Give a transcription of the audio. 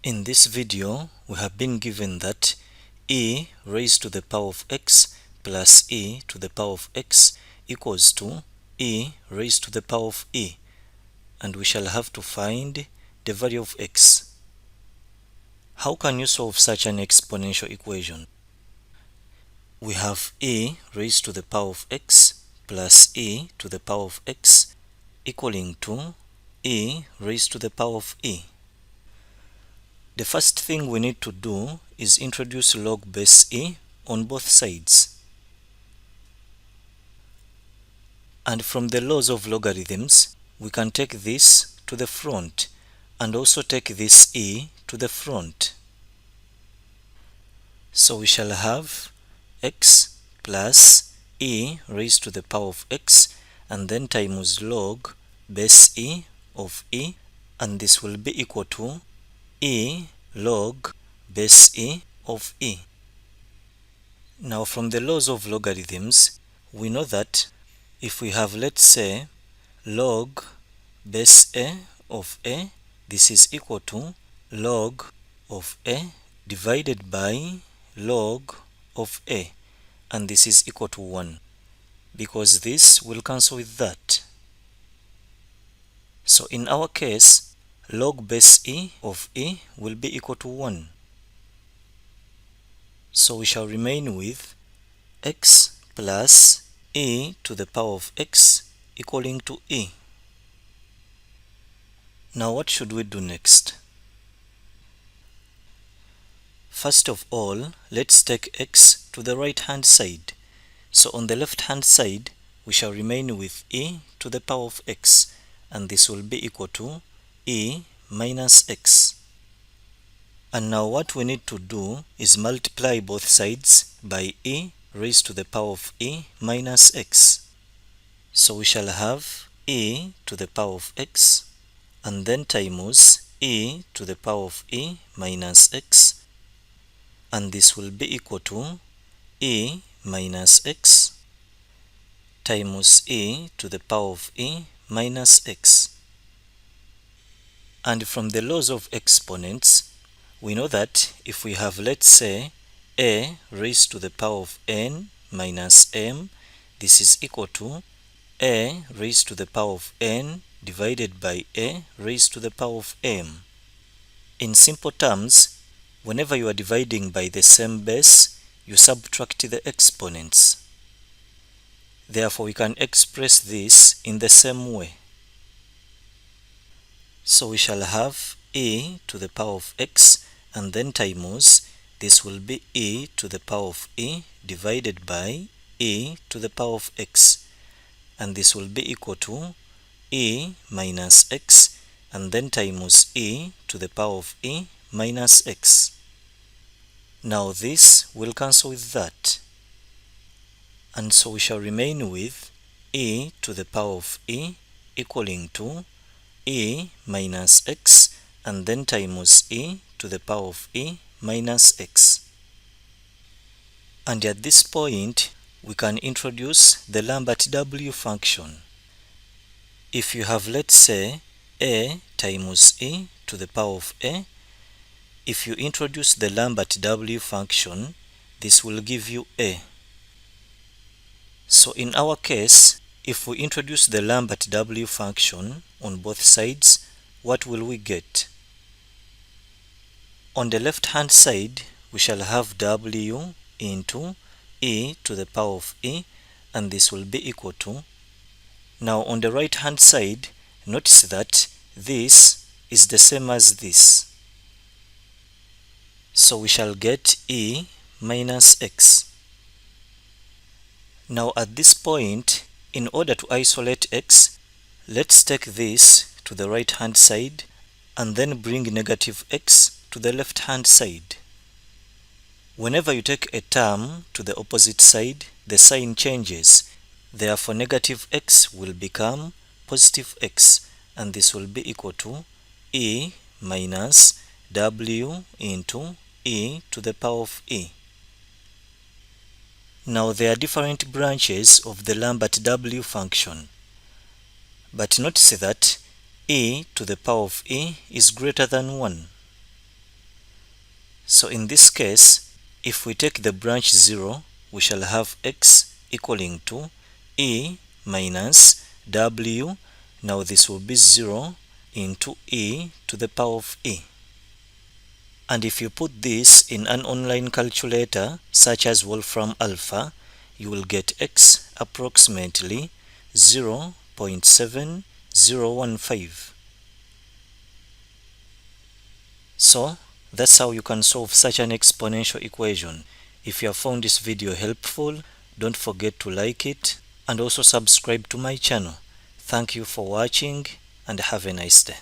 In this video, we have been given that e raised to the power of x plus e to the power of x equals to e raised to the power of e, and we shall have to find the value of x. How can you solve such an exponential equation? We have e raised to the power of x plus e to the power of x equaling to e raised to the power of e. The first thing we need to do is introduce log base e on both sides. And from the laws of logarithms, we can take this to the front and also take this e to the front. So we shall have x plus e raised to the power of x and then times log base e of e, and this will be equal to e log base e of e. Now from the laws of logarithms, we know that if we have, let's say, log base a of a, this is equal to log of a divided by log of a, and this is equal to 1, because this will cancel with that. So in our case, log base e of e will be equal to 1. So we shall remain with x plus e to the power of x equaling to e. Now what should we do next? First of all, let's take x to the right hand side. So on the left hand side, we shall remain with e to the power of x, and this will be equal to e minus x. And now what we need to do is multiply both sides by e raised to the power of e minus x. So we shall have e to the power of x and then times e to the power of e minus x, and this will be equal to e minus x times e to the power of e minus x. And from the laws of exponents, we know that if we have, let's say, a raised to the power of n minus m, this is equal to a raised to the power of n divided by a raised to the power of m. In simple terms, whenever you are dividing by the same base, you subtract the exponents. Therefore, we can express this in the same way. So we shall have e to the power of x and then times this will be e to the power of e divided by e to the power of x, and this will be equal to e minus x and then times e to the power of e minus x. Now this will cancel with that, and so we shall remain with e to the power of e equaling to e minus x and then times e to the power of e minus x. And at this point, we can introduce the Lambert W function. If you have, let's say, a times e to the power of a, if you introduce the Lambert W function, this will give you a. So in our case, if we introduce the Lambert W function on both sides, what will we get? On the left hand side, we shall have w into e to the power of e, and this will be equal to. Now on the right hand side, notice that this is the same as this. So we shall get e minus x. Now at this point, in order to isolate x, let's take this to the right hand side and then bring negative x to the left hand side. Whenever you take a term to the opposite side, the sign changes. Therefore negative x will become positive x, and this will be equal to e minus w into e to the power of e. Now there are different branches of the Lambert W function, but notice that e to the power of e is greater than 1. So in this case, if we take the branch 0, we shall have x equaling to e minus w. Now this will be 0 into e to the power of e. And if you put this in an online calculator such as Wolfram Alpha, you will get x approximately 0.7015. So that's how you can solve such an exponential equation. If you have found this video helpful, don't forget to like it and also subscribe to my channel. Thank you for watching and have a nice day.